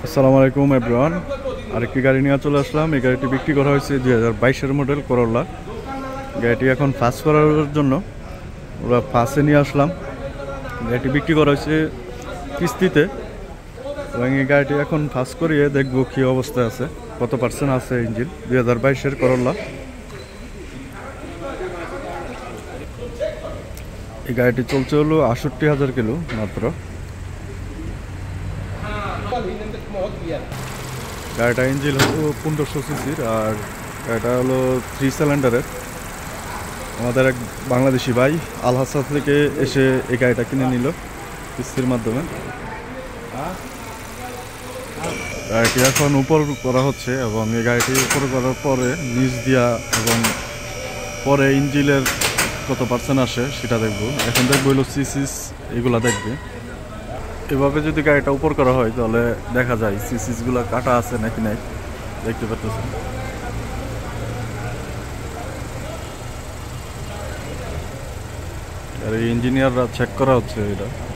আসসালামু আলাইকুম এভরিওয়ান। আরেকটি গাড়ি নিয়ে চলে আসলাম। এই গাড়িটি বিক্রি করা হয়েছে 2022-এর মডেল করোলা। গাড়িটি এখন ফাঁস করার জন্য ওরা ফাঁসে নিয়ে আসলাম। গাড়িটি বিক্রি করা হয়েছে কিস্তিতে এবং এই গাড়িটি এখন ফাঁস করিয়ে দেখবো কী অবস্থায় আছে, কত পার্সেন্ট আছে ইঞ্জিন। 2022-এর করোলা। এই গাড়িটি চলছে হলো 68,000 কিলো মাত্র। গাড়িটা ইঞ্জিন হলো 1500 সিসির আর গাড়িটা হলো 3 সিলিন্ডারের। আমাদের এক বাংলাদেশি ভাই আলহাসা থেকে এসে এই গাড়িটা কিনে নিল কিস্তির মাধ্যমে। গাড়িটি এখন উপর করা হচ্ছে এবং এই গাড়িটি উপর করার পরে নিচ দিয়া এবং পরে ইঞ্জিনের কত পার্সেন্ট আসে সেটা দেখবো। এখন দেখবো হলো সিসিস, এগুলা দেখবে। এভাবে যদি গাড়িটা উপর করা হয় তাহলে দেখা যায় সিসিসগুলো কাটা আছে নাকি নাই, দেখতে পাচ্ছেন। আর এই ইঞ্জিনিয়াররা চেক করা হচ্ছে এটা।